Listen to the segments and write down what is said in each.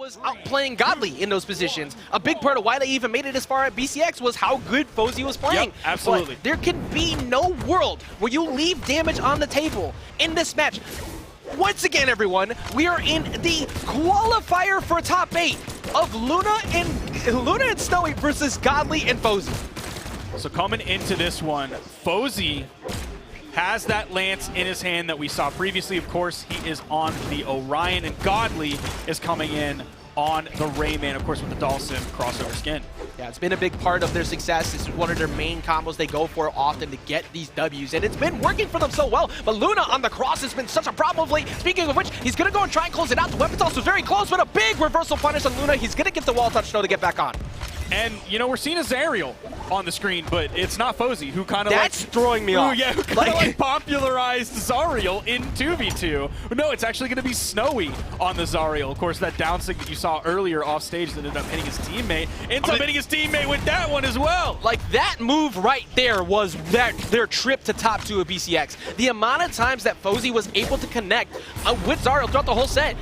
was outplaying Godly in those positions. A big part of why they even made it as far at BCX was how good Fozey was playing. Yep, absolutely. But there can be no world where you leave damage on the table in this match. Once again, everyone, we are in the qualifier for top 8 of Luna and Snowy versus Godly and Fozey. So coming into this one, Fozey has that lance in his hand that we saw previously. Of course, he is on the Orion, and Godly is coming in on the Rayman, of course, with the Dhalsim crossover skin. Yeah, it's been a big part of their success. This is one of their main combos they go for often to get these Ws, and it's been working for them so well. But Luna on the cross has been such a problem of late. Speaking of which, he's going to go and try and close it out. The weapon's also very close, but a big reversal punish on Luna. He's going to get the wall touch though to get back on. And, you know, we're seeing a Zariel on the screen, but it's not Fozey, who kind of That's throwing me off. Yeah, who kind of like popularized Zariel in 2v2. No, it's actually going to be Snowy on the Zariel. Of course, that down sig that you saw earlier off stage that ended up hitting his teammate. Ends up hitting his teammate with that one as well. Like, that move right there was their trip to top 2 of BCX. The amount of times that Fozey was able to connect with Zariel throughout the whole set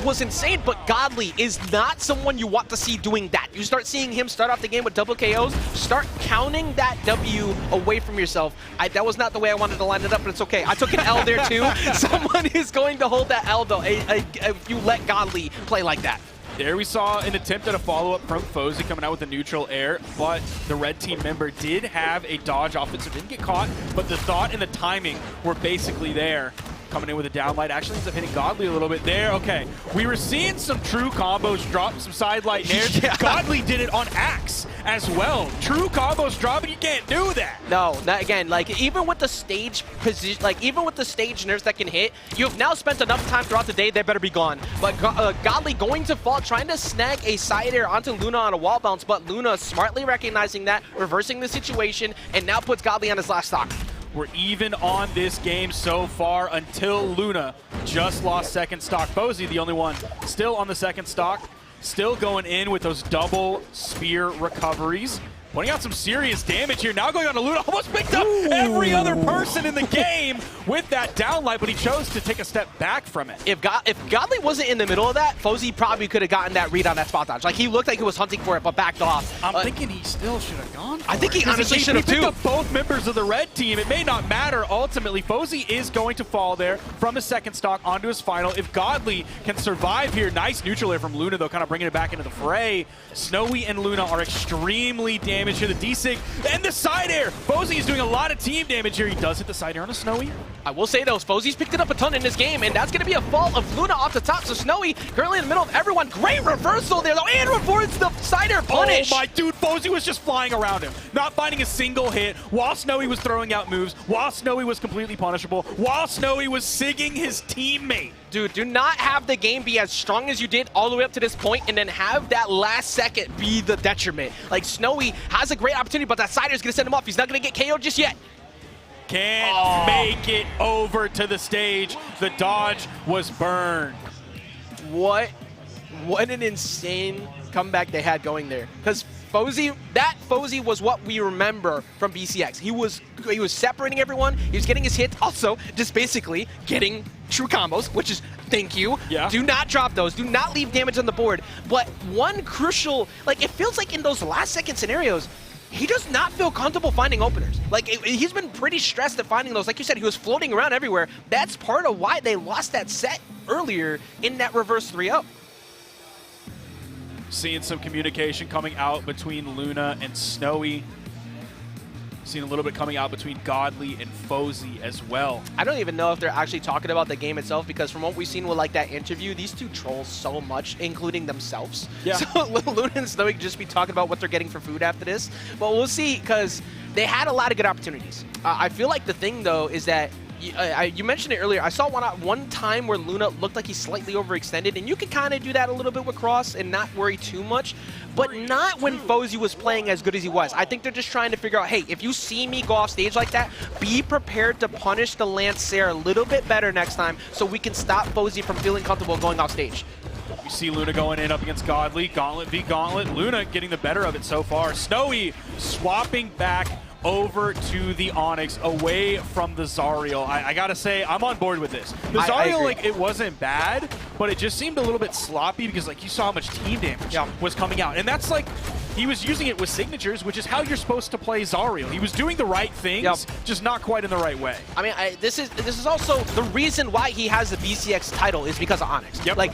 was insane, but Godly is not someone you want to see doing that. You start seeing him start off the game with double KOs, start counting that W away from yourself. That was not the way I wanted to line it up, but it's okay. I took an L there too. Someone is going to hold that L though if you let Godly play like that. There we saw an attempt at a follow-up from Fozey coming out with a neutral air, but the red team member did have a dodge off it, so didn't get caught, but the thought and the timing were basically there. Coming in with a downlight, actually ends up hitting Godly a little bit there. Okay, we were seeing some true combos drop, some side light nairs. Yeah. Godly did it on Axe as well. True combos dropping, you can't do that. No, not again. Like, even with the stage position, like even with the stage nerfs that can hit, you've now spent enough time throughout the day, they better be gone. But Godly going to fall, trying to snag a side air onto Luna on a wall bounce, but Luna smartly recognizing that, reversing the situation, and now puts Godly on his last stock. We're even on this game so far until Luna just lost second stock. Fozey, the only one still on the second stock, still going in with those double spear recoveries. Putting out some serious damage here. Now going on to Luna. Almost picked up every other person in the game with that downlight, but he chose to take a step back from it. If Godly wasn't in the middle of that, Fozey probably could have gotten that read on that spot dodge. Like, he looked like he was hunting for it, but backed off. I'm thinking he still should have gone for it. I think he honestly should have too. He picked up both members of the red team. It may not matter. Ultimately, Fozey is going to fall there from the second stock onto his final. If Godly can survive here, nice neutral air from Luna, though, kind of bringing it back into the fray. Snowy and Luna are extremely damaged here. The D-Sig and the side air. Fozey is doing a lot of team damage here. He does hit the side air on a Snowy. I will say though, Fozey's picked it up a ton in this game, and that's going to be a fault of Luna off the top. So Snowy currently in the middle of everyone. Great reversal there though, and reverts the side air punish. Oh my dude, Fozey was just flying around him, not finding a single hit, while Snowy was throwing out moves, while Snowy was completely punishable, while Snowy was sigging his teammate. Dude, do not have the game be as strong as you did all the way up to this point and then have that last second be the detriment. Like, Snowy has a great opportunity, but that side air is going to send him off. He's not going to get KO'd just yet. Can't make it over to the stage. The dodge was burned. What an insane comeback they had going there. Because Fozey was what we remember from BCX. He was separating everyone. He was getting his hits. Also, just basically getting true combos, which is thank you. Yeah. Do not drop those. Do not leave damage on the board. But one crucial, like, it feels like in those last second scenarios, he does not feel comfortable finding openers. Like, he's been pretty stressed at finding those. Like you said, he was floating around everywhere. That's part of why they lost that set earlier in that reverse 3-0. Seeing some communication coming out between Luna and Snowy. Seeing a little bit coming out between Godly and Fozey as well. I don't even know if they're actually talking about the game itself, because from what we've seen with like that interview, these two troll so much, including themselves. Yeah. So Luna and Snowy could just be talking about what they're getting for food after this. But we'll see, because they had a lot of good opportunities. I feel like the thing though is that you mentioned it earlier. I saw one time where Luna looked like he slightly overextended, and you can kind of do that a little bit with Cross and not worry too much, but not when Fozey was playing as good as he was. I think they're just trying to figure out, hey, if you see me go off stage like that, be prepared to punish the Lancer a little bit better next time so we can stop Fozey from feeling comfortable going off stage. You see Luna going in up against Godly. Gauntlet v Gauntlet. Luna getting the better of it so far. Snowy swapping back over to the Onyx, away from the Zariel. I gotta say, I'm on board with this. The Zariel, like, it wasn't bad, but it just seemed a little bit sloppy because, like, you saw how much team damage was coming out. And that's, like, he was using it with signatures, which is how you're supposed to play Zariel. He was doing the right things, just not quite in the right way. I mean, this is also the reason why he has the BCX title is because of Onyx. Like,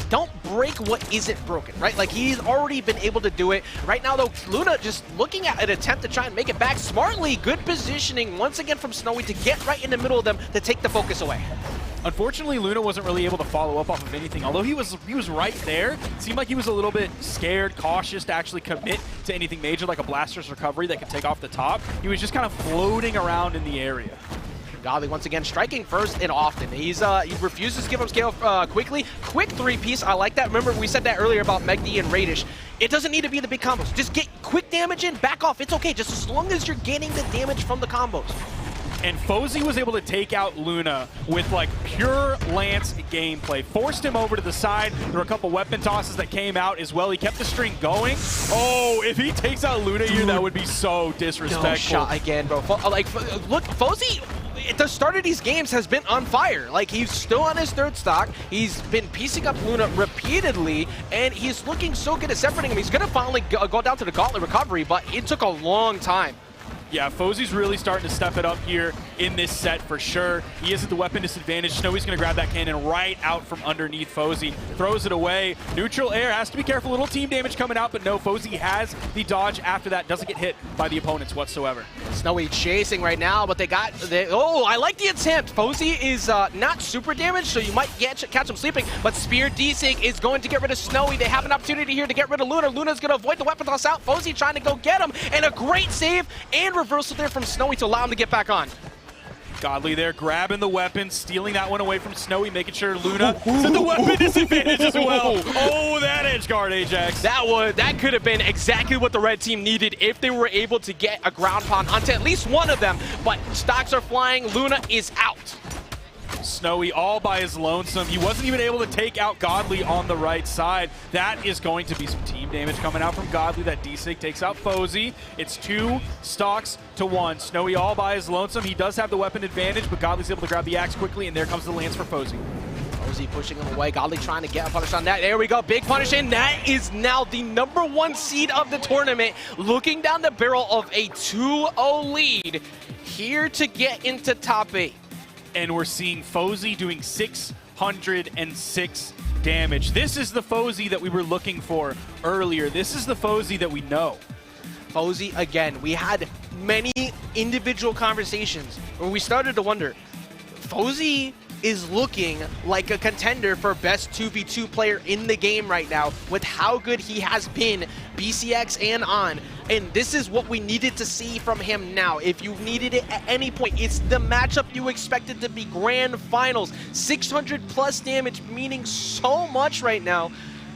don't break what isn't broken, right? Like, he's already been able to do it. Right now, though, Luna just looking at an attempt to try and make it back smartly. Good positioning once again from Snowy to get right in the middle of them to take the focus away. Unfortunately, Luna wasn't really able to follow up off of anything. Although he was right there, it seemed like he was a little bit scared, cautious to actually commit to anything major like a Blaster's recovery that could take off the top. He was just kind of floating around in the area. Godly once again striking first and often. He refuses to give up scale quickly. Quick three-piece, I like that. Remember, we said that earlier about Megdi and Radish. It doesn't need to be the big combos. Just get quick damage in, back off. It's okay, just as long as you're getting the damage from the combos. And Fozey was able to take out Luna with, like, pure Lance gameplay. Forced him over to the side. There were a couple weapon tosses that came out as well. He kept the string going. Oh, if he takes out Luna here, that would be so disrespectful. No shot again, bro. Look, Fozey at the start of these games has been on fire. Like, he's still on his third stock. He's been piecing up Luna repeatedly, and he's looking so good at separating him. He's going to finally go down to the gauntlet recovery, but it took a long time. Yeah, Fozey's really starting to step it up here in this set for sure. He is at the weapon disadvantage. Snowy's going to grab that cannon right out from underneath Fozey. Throws it away. Neutral air, has to be careful. Little team damage coming out, but no, Fozey has the dodge after that. Doesn't get hit by the opponents whatsoever. Snowy chasing right now, but oh, I like the attempt. Fozey is not super damaged, so you might catch him sleeping, but Spear Desync is going to get rid of Snowy. They have an opportunity here to get rid of Luna. Luna's going to avoid the weapon toss out. Fozey trying to go get him, and a great save and reversal there from Snowy to allow him to get back on. Godly there, grabbing the weapon, stealing that one away from Snowy, making sure Luna is at the weapon disadvantage as well. Oh, that edge guard, Ajax. That could have been exactly what the red team needed if they were able to get a ground pound onto at least one of them, but stocks are flying. Luna is out. Snowy all by his lonesome. He wasn't even able to take out Godly on the right side. That is going to be some team damage coming out from Godly. That Desync takes out Fozey. It's 2 stocks to 1. Snowy all by his lonesome. He does have the weapon advantage, but Godly's able to grab the axe quickly, and there comes the lance for Fozey. Fozey pushing him away. Godly trying to get a punish on that. There we go. Big punish in. That is now the #1 seed of the tournament. Looking down the barrel of a 2-0 lead. Here to get into top 8. And we're seeing Fozey doing 606 damage. This is the Fozey that we were looking for earlier. This is the Fozey that we know. Fozey, again, we had many individual conversations where we started to wonder, Fozey is looking like a contender for best 2v2 player in the game right now with how good he has been BCX and on. And this is what we needed to see from him now. If you needed it at any point, it's the matchup you expected to be grand finals. 600 plus damage, meaning so much right now.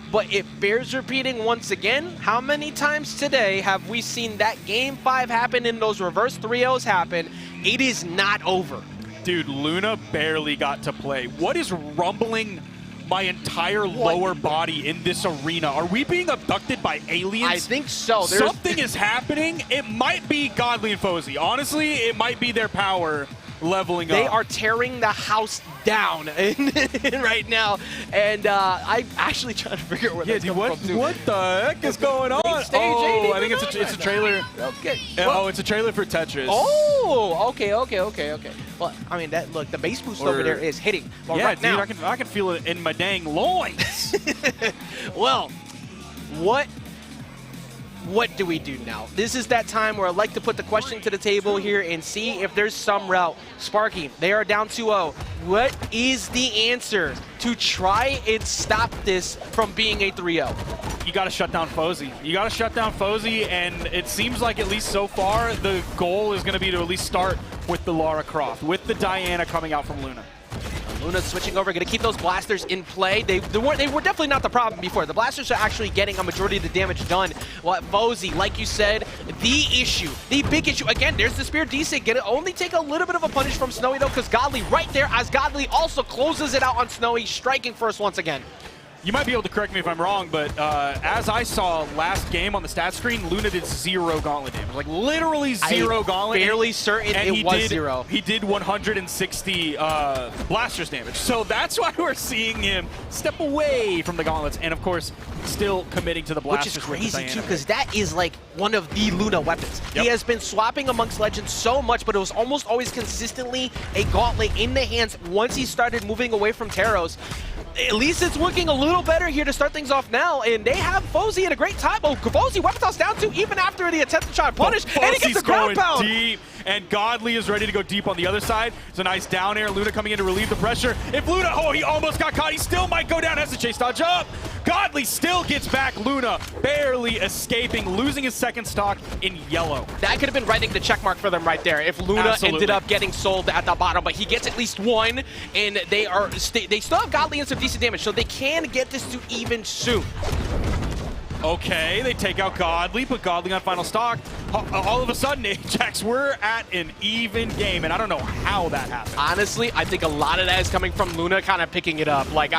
But it bears repeating once again, how many times today have we seen that game 5 happen and those reverse 3-0s happen? It is not over. Dude, Luna barely got to play. What is rumbling my entire lower body in this arena? Are we being abducted by aliens? I think so. Something is happening. It might be Godly and Fozey. Honestly, it might be their power leveling up. They are tearing the house down right now, and I'm actually trying to figure out where that's coming from. What the heck is going on? I think it's a trailer. Okay. Oh, it's a trailer for Tetris. Oh, okay. Well, I mean, look, the bass boost over there is hitting. Well, yeah, right now, I can feel it in my dang loins. Well, what do we do now? This is that time where I'd like to put the question to the table here and see if there's some route. Sparky, they are down 2-0. What is the answer to try and stop this from being a 3-0? You got to shut down Fozey. You got to shut down Fozey, and it seems like at least so far the goal is going to be to at least start with the Lara Croft, with the Diana coming out from Luna. Luna's switching over, going to keep those blasters in play. They were definitely not the problem before. The blasters are actually getting a majority of the damage done. Well, Fozey, like you said, the big issue, again, there's the Spear Desync. Gonna only take a little bit of a punish from Snowy, though, because Godly right there, as Godly also closes it out on Snowy, striking first once again. You might be able to correct me if I'm wrong, but as I saw last game on the stat screen, Luna did 0 gauntlet damage. Like, literally 0 gauntlet. Fairly certain it was 0. He did 160 blasters damage. So that's why we're seeing him step away from the gauntlets and, of course, still committing to the blasters. Which is crazy, too, because that is, like, one of the Luna weapons. Yep. He has been swapping amongst Legends so much, but it was almost always consistently a gauntlet in the hands once he started moving away from Taros. At least it's looking a little better here to start things off now, and they have Fozey at a great time. Oh, Fozey weapon toss down too, even after the attempt to try and punish, and he gets the ground pound. Deep, and Godly is ready to go deep on the other side. It's a nice down air. Luna coming in to relieve the pressure. If Luna, oh, he almost got caught. He still might go down, has to chase dodge up. Godly still gets back. Luna barely escaping, losing his second stock in yellow. That could have been writing the check mark for them right there if Luna ended up getting sold at the bottom, but he gets at least one, and they still have Godly and some decent damage, so they can get this to even soon. Okay, they take out Godly, put Godly on final stock. All of a sudden, Ajax, we're at an even game, and I don't know how that happened. Honestly, I think a lot of that is coming from Luna kind of picking it up. Like,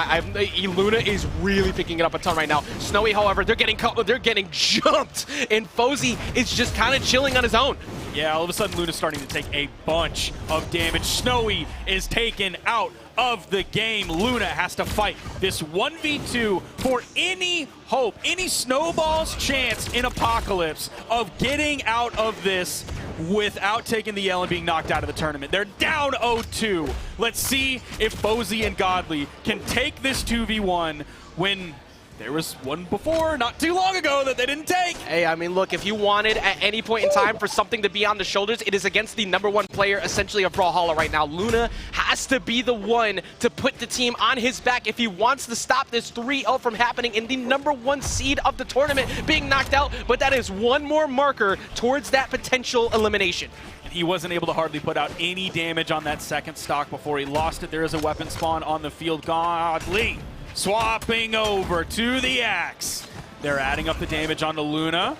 Luna is really picking it up a ton right now. Snowy, however, they're getting jumped, and Fozey is just kind of chilling on his own. Yeah, all of a sudden, Luna's starting to take a bunch of damage. Snowy is taken out of the game. Luna has to fight this 1v2 for any hope, any snowball's chance in Apocalypse of getting out of this without taking the L and being knocked out of the tournament. They're down 0-2. Let's see if Fozey and Godly can take this 2v1 when there was one before, not too long ago, that they didn't take. Hey, I mean, look, if you wanted at any point in time for something to be on the shoulders, it is against the #1 player, essentially, of Brawlhalla right now. Luna has to be the one to put the team on his back if he wants to stop this 3-0 from happening in the #1 seed of the tournament being knocked out. But that is one more marker towards that potential elimination. He wasn't able to hardly put out any damage on that second stock before he lost it. There is a weapon spawn on the field. Godly swapping over to the axe. They're adding up the damage onto Luna.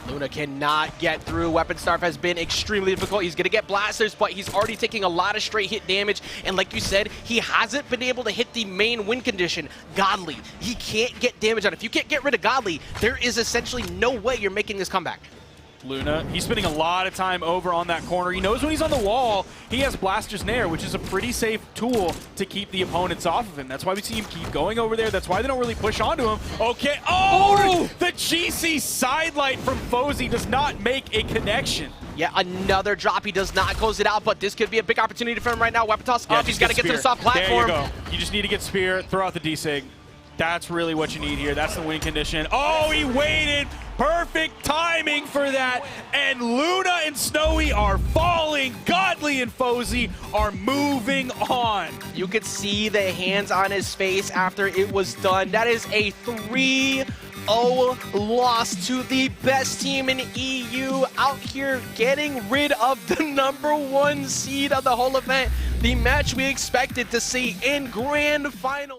Luna cannot get through. Weapon Starve has been extremely difficult. He's going to get blasters, but he's already taking a lot of straight hit damage. And like you said, he hasn't been able to hit the main win condition, Godly. He can't get damage on it. If you can't get rid of Godly, there is essentially no way you're making this comeback. Luna, he's spending a lot of time over on that corner. He knows when he's on the wall, he has Blaster's Nair, which is a pretty safe tool to keep the opponents off of him. That's why we see him keep going over there. That's why they don't really push onto him. Okay, oh! The GC sidelight from Fozey does not make a connection. Yeah, another drop. He does not close it out, but this could be a big opportunity for him right now. Weapon toss up. He's got to get to the soft platform. There you go. You just need to get Spear, throw out the D-Sig. That's really what you need here. That's the win condition. Oh, he waited. Perfect timing for that. And Luna and Snowy are falling. Godly and Fozey are moving on. You could see the hands on his face after it was done. That is a 3-0 loss to the best team in EU, out here getting rid of the #1 seed of the whole event. The match we expected to see in grand final.